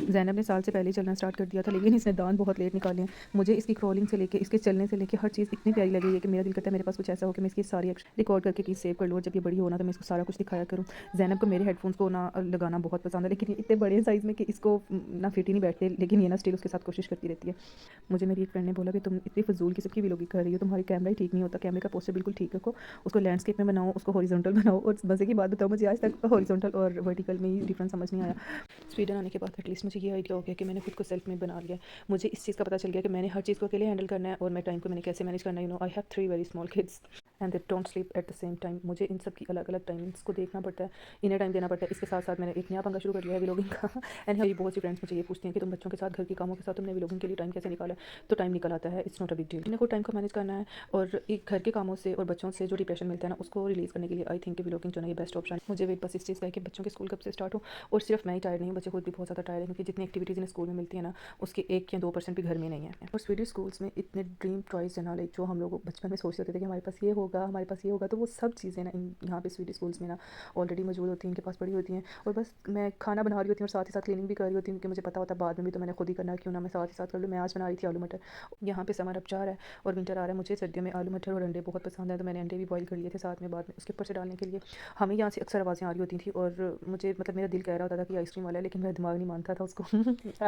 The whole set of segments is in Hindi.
ज़ैनब ने साल से पहले ही चलना स्टार्ट कर दिया था, लेकिन इसने दांत बहुत लेट निकाले हैं। मुझे इसकी क्रॉलिंग से लेके इसके चलने से लेके हर चीज़ इतनी प्यारी लगी है कि मेरा दिल करता है मेरे पास कुछ ऐसा हो कि मैं इसकी सारी रिकॉर्ड करके की सेव कर लूँ, और जब ये बड़ी हो ना तो मैं इसको सारा कुछ दिखाया करूँ। ज़ैनब को मेरे हेडफोन्स को ना लगाना बहुत पसंद है, लेकिन ये इतने बड़े साइज़ में कि इसको ना फिट ही नहीं बैठते, लेकिन ये ना स्टिल उसके साथ कोशिश करती रहती है। मुझे मेरी एक फ्रेंड ने बोला कि तुम इतनी फजूल किस्म की व्लॉगिंग कर रही हो, तुम्हारी कैमरा ही ठीक नहीं होता, कैमरे का पोस्टर बिल्कुल ठीक रखो, उसको लैंडस्केप में बनाओ, उसको हॉरिजॉन्टल बनाओ। और मज़े की बात बताओ, मुझे आज तक हॉरिजॉन्टल और वर्टिकल में ही डिफरेंस समझ नहीं आया। स्वीडन आने के बाद एटलीस्ट मुझे ये आइडिया हो गया कि मैंने खुद को सेल्फ मेड बना लिया। मुझे इस चीज़ का पता चल गया कि मैंने हर चीज़ को अकेले हैंडल करना है, और मैं टाइम को मैंने कैसे मैनेज करना है। I have 3 very small kids and they don't sleep at the same time. मुझे इन सब की अलग अलग टाइमिंग्स को देखना पड़ता है, इन्हें टाइम देना पड़ता है। इसके साथ साथ मैंने एक नया पंगा शुरू कर लिया है व्लॉगिंग का। एंड मेरी बहुत सी फ्रेंड्स मुझे ये पूछती हैं कि तुम बच्चों के साथ घर के कामों के साथ तुमने व्लॉगिंग के लिए टाइम कैसे निकाला है? तो टाइम निकल आता है, it's not a big deal. इन्हें को टाइम को मैनेज करना है, और एक घर के कामों से और बच्चों से जो डिप्रेशन मिलता है ना, उसको रिलीज़ करने के लिए आई थिंक कि व्लॉगिंग जो है ये बेस्ट ऑप्शन है। मुझे वेट बस इस चीज़ का है कि बच्चों के स्कूल कब से स्टार्ट हो, और सिर्फ मैं ही टायर्ड नहीं हूँ, बच्चे खुद भी बहुत ज़्यादा टायर्ड है, क्योंकि जितनी एक्टिविटीज़ इन्हें स्कूल में मिलती है ना, उसके 1 या 2% भी घर में नहीं है। और स्वीडिश स्कूल्स में इतने ड्रीम टॉयज़ है ना, लाइक जो हम लोग बचपन में सोचते थे कि हमारे पास ये होगा, हमारे पास ये होगा, तो वो सब चीज़ें ना यहाँ पे स्वीडिश स्कूल्स में ना ऑलरेडी मौजूद होती हैं, इनके पास पड़ी होती हैं। और बस मैं खाना बना रही होती हूँ और साथ ही साथ क्लीनिंग भी कर रही होती हूँ, क्योंकि मुझे पता होता है बाद में भी तो मैंने खुद ही करना है, क्यों ना मैं साथ ही साथ कर लूँ। मैं आज बना रही थी आलू मटर। यहाँ पे समर अब जा रहा है और विंटर आ रहा है। मुझे सर्दियों में आलू मटर और अंडे बहुत पसंद है, तो मैंने अंडे भी बॉईल कर लिए थे साथ में बाद में उसके ऊपर से डालने के लिए। हमें यहाँ से अक्सर आवाज़ें आ रही होती थी, और मुझे मतलब मेरा दिल कह रहा होता था कि आइसक्रीम वाला है, लेकिन मेरा दिमाग नहीं मानता था उसको।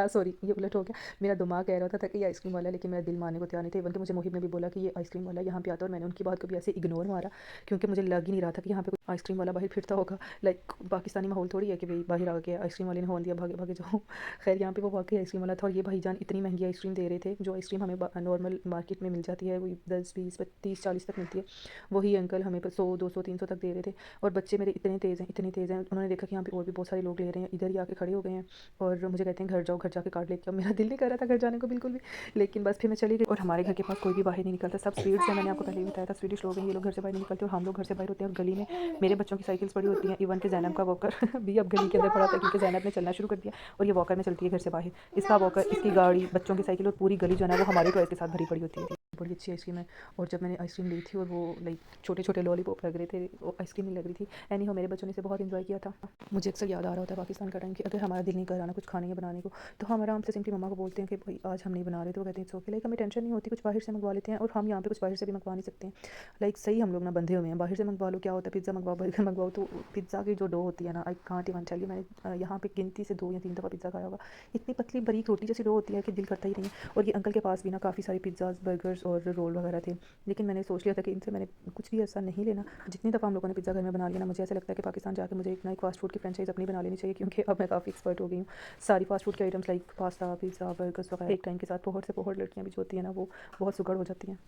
सॉरी, ये उलट हो गया। मेरा दिमाग कह रहा होता था कि ये आइसक्रीम वाला है, लेकिन मेरा दिल मानने को तैयार नहीं था। इवन कि मुझे मोहिब ने भी बोला कि ये आइसक्रीम वाला यहाँ पे आता है, और मैंने उनकी बात को भी ऐसे इग्नोर मारा, क्योंकि मुझे लग ही नहीं रहा था कि यहाँ पे कोई आइसक्रीम वाला बाहर फिरता होगा। लाइक पाकिस्तानी माहौल थोड़ी है कि भाई बाहर आ गया आइसक्रीम वाले ने हॉर्न दिया भागे भागे जाओ। खैर यहाँ पे वो वाकई आइसक्रीम वाला था, और ये भाईजान इतनी महंगी आइसक्रीम दे रहे थे। जो आइसक्रीम हमें नॉर्मल मार्केट में मिल जाती है वही 10, 20, 30, 40 तक मिलती है, वही अंकल हमें 100, 200, 300 तक दे रहे थे। और बच्चे मेरे इतने तेज़ हैं, इतने तेज़ हैं, उन्होंने देखा कि यहाँ पे और भी बहुत सारे लोग ले रहे हैं, इधर ही आके खड़े हो गए हैं, और मुझे कहते हैं घर जाओ, घर जाके कार्ड लेके आओ। मेरा दिल नहीं कर रहा था घर जाने को बिल्कुल भी, लेकिन बस फिर मैं चली गई। और हमारे घर के पास कोई भी बाहर नहीं निकलता, सब स्वीड्स हैं, मैंने आपको पहले ही बताया था। स्वीडिश लोग हैं, ये लोग घर से बाहर नहीं निकलते, और हम लोग घर से बाहर होते हैं। और गली में मेरे बच्चों की साइकिल्स पड़ी होती हैं, इवन कि ज़ैनब का वॉकर भी अब गली के अंदर पड़ा था, क्योंकि ज़ैनब ने चलना शुरू कर दिया, और ये वॉकर में चलती है घर से बाहर। इसका वॉकर, इसकी गाड़ी, बच्चों की साइकिल, और पूरी गली जो है ना वो हमारे टॉयज़ के साथ भरी पड़ी होती है। बड़ी अच्छी आइसक्रीम है। और जब मैंने आइसक्रीम ली थी और वो लाइक छोटे छोटे लॉलीपॉप लग रहे थे, वो आइसक्रीम नहीं लग रही थी। एनी हो, मेरे बच्चों ने इसे बहुत इंजॉय किया था। मुझे अक्सर याद आ रहा होता है पाकिस्तान का टाइम, कि अगर हमारा दिल नहीं कर रहा ना कुछ खाने या बनाने को, तो हम आराम से सिंपली मम्मा को बोलते हैं कि भाई आज हम नहीं बना रहे, तो वो कहते हैं इट्स ओके। लाइक हमें टेंशन नहीं होती, कुछ बाहर से मंगवा लेते हैं, और हम यहाँ पे कुछ बाहर से भी मंगवा नहीं सकते हैं। लाइक सही हम लोग ना बंधे हुए हैं, बाहर से मंगवा लो क्या होता है, पिज़्ज़ा मंगवाओ, बर्गर मंगवाओ, तो पिज़्ज़ा की जो डो होती है ना, I can't even tell you, मैंने यहाँ पे गिनती से 2 या 3 दफ़ा पिज़्ज़ा खाया होगा। इतनी पतली बारीक रोटी जैसी डो होती है कि दिल करता ही नहीं है। और ये अंकल के पास भी ना काफ़ी सारे पिज़्ज़ाज, बर्गर्स और रोल वगैरह थे, लेकिन मैंने सोच लिया था कि इनसे मैंने कुछ भी ऐसा नहीं लेना। जितनी दफ़ा हम लोगों ने पिज़्ज़ा घर में बना लिया ना, मुझे ऐसा लगता है कि पाकिस्तान जाकर मुझे एक ना एक फास्ट फूड की फ्रेंचाइज़ अपनी बना लेनी चाहिए, क्योंकि अब मैं काफ़ी एक्सपर्ट हो गई हूँ। सारी फास्ट फूड के items like pasta, pizza, burgers वगैरह एक टाइम के साथ पोहर से पोहर लड़कियाँ भी जो होती हैं ना, वो बहुत सुगड़ हो जाती हैं।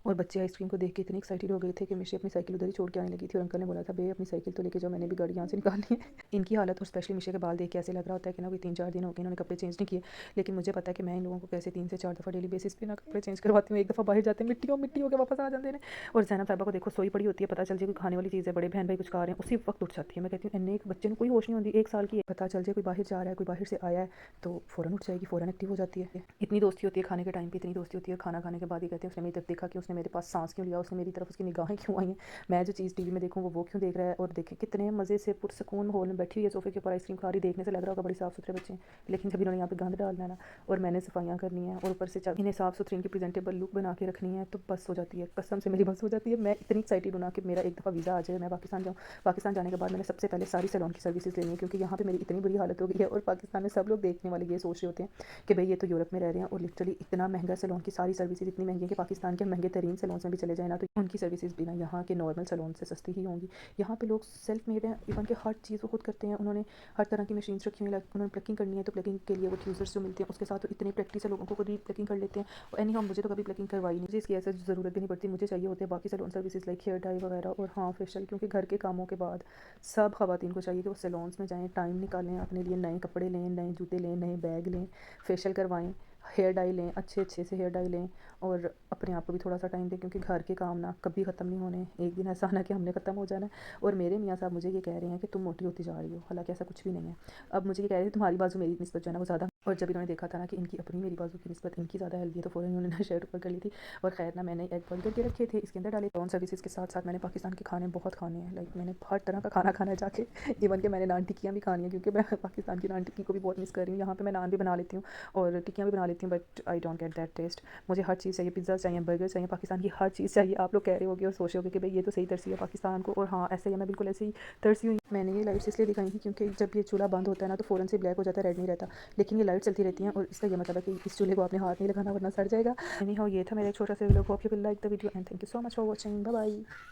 और बच्चे आइसक्रीम को देख के इतने एक्साइटेड हो गए थे कि मिशी अपनी साइकिल उधर ही छोड़ के आने लगी थी, और अंकल ने बोला था बे अपनी साइकिल तो लेके जाओ, मैंने भी गाड़ी यहाँ से निकालनी है। इनकी हालत, और स्पेशली मिशे के बाल देख के ऐसे लग रहा होता है कि ना कोई 3-4 दिन हो गए इन्होंने कपड़े चेंज नहीं किए। लेकिन मुझे पता है कि मैं इन लोगों को कैसे 3 से 4 दफ़ा डेली बेसिस पे ना कपड़े चेंज करवाती हूँ। एक दफ़ा बाहर जाते हैं मिट्टी हो के वापस आ जाते हैं। और ज़ैनब साहिबा को देखो सोई पड़ी होती है, पता चल जाए कोई खाने वाली चीज़ है, बड़े बहन भाई कुछ खा रहे हैं, उसी वक्त उठ जाती है। मैं कहती हूँ इन्हें एक बच्चे को कोई होश नहीं होती, 1 साल की है, पता चल जाए कोई बाहर जा रहा है, कोई बाहर से आया है, तो फ़ौरन उठ जाएगी, फ़ौरन एक्टिव हो जाती है। इतनी दोस्ती होती है खाने के टाइम पे, इतनी दोस्ती होती है, खाना खाने के बाद ही कहते हैं उसने मेरी तरफ देखा कि उसने मेरे पास सांस क्यों लिया, उसने मेरी तरफ उसकी निगाहें क्यों आई हैं, मैं जो चीज़ टीवी में देखूँ वो क्यों देख रहा है। और देखें कितने मज़े से पुरसकून माहौल में बैठी हुई है सोफे के ऊपर आइसक्रीम खा रही, देखने से लग रहा होगा बड़ी साफ़ सुथरे बच्चे हैं, लेकिन जब इन्होंने यहाँ पे गंद डालना है ना, और मैंने सफाइयाँ करनी है, और ऊपर से इन्हें साफ़ सुथरी इनकी प्रेजेंटेबल लुक बना के रखनी है, तो बस हो जाती है, कसम से मेरी बस हो जाती है। मैं इतनी एक्साइटेड हूँ ना कि मेरा एक दफ़ा वीज़ा आ जाए, मैं पाकिस्तान जाऊँ। पाकिस्तान जाने के बाद मैंने सबसे पहले सारी सैलून की सर्विसेज लेनी है, क्योंकि यहाँ पे मेरी इतनी बुरी हालत हो गई है, और पाकिस्तान में सब लोग देखने वाले ये सोच रहे होते हैं कि भाई ये तो यूरोप में रह रहे हैं, और लिटरली इतना महंगा सैलून की सारी सर्विसेज इतनी महंगी है कि पाकिस्तान के महंगे तरीन सैलून में भी चले जाए ना, तो उनकी सर्विसेज भी ना यहाँ के नॉर्मल सैलून से सस्ती ही होंगी। यहाँ पे लोग सेल्फ मेड हैं, इवन के हर चीज़ वो खुद करते हैं, उन्होंने हर तरह की मशीन्स रखी हुई हैं, उन्होंने प्लकिंग करनी है तो प्लकिंग के लिए वो ट्यूजर्स जो मिलते हैं उसके साथ तो इतने प्रैक्टिस है, लोगों को खुद ही प्लकिंग कर लेते हैं। और एनी हाउ मुझे तो कभी प्लकिंग करवाई नहीं, मुझे इसकी ऐसे ज़रूरत भी नहीं पड़ती। मुझे चाहिए होते हैं बाकी salon services like hair dye वगैरह, और हाँ फेशियल, क्योंकि घर के कामों के बाद सब ख़वातीन को चाहिए कि वो सैलून्स में जाएँ, टाइम निकालें, अपने लिए नए कपड़े लें, नए जूते लें, नए बैग लें, फेशियल करवाएँ, हेयर डाई लें, अच्छे अच्छे से हेयर डाई लें, और अपने आप को भी थोड़ा सा टाइम दें, क्योंकि घर के काम ना कभी ख़त्म नहीं होने, एक दिन ऐसा आना कि हमने ख़त्म हो जाना है। और मेरे मियाँ साहब मुझे ये कह रहे हैं कि तुम मोटी होती जा रही हो, हालांकि ऐसा कुछ भी नहीं है। अब मुझे ये कह रहे हैं तुम्हारी बाजू मेरी निस्बत जो है ना वो ज़्यादा और जब इन्होंने देखा था ना कि इनकी अपनी मेरी बाजू की निस्बत इनकी ज़्यादा हेल्दी है तो फ़ौरन इन्होंने ना शर्ट ऊपर कर ली थी। और ख़ैर ना मैंने एग बॉयल करके रखे थे, इसके अंदर डाले फ़ोन सर्विसेज़ के साथ साथ मैंने पाकिस्तान के खाने बहुत खाने हैं। लाइक मैंने हर तरह का खाना खाना है जाके। इवन कि मैंने नान टिक्कियाँ भी खानी है क्योंकि मैं पाकिस्तान की नान टिक्की को भी बहुत मिस कर रही हूँ। यहाँ पे मैं नान भी बना लेती हूँ और टिक्कियाँ भी बना लेती हूँ, but I don't get that taste. मुझे हर चीज़ चाहिए, पिज़्ज़ा चाहिए, बर्गर चाहिए, पाकिस्तान की हर चीज़ चाहिए। आप लोग कह रहे होगे और सोच रहे होगे कि भाई ये तो सही तरसी है पाकिस्तान को, और हाँ ऐसे ही है, मैं बिल्कुल ऐसे ही तरसी हुई। मैंने ये लाइट्स इसलिए दिखाई थी क्योंकि जब ये चूल्हा बंद होता है ना तो फ़ौरन से ब्लैक हो जाता है, रेड नहीं रहता। लेकिन ये लाइट चलती रहती हैं और इसका ये मतलब है कि इस चूल्हे को आपने हाथ नहीं लगाना वरना सड़ जाएगा। एनी हाउ ये था मेरा एक छोटा सा vlog. Hope you will like the video and thank you so much for watching. Bye bye.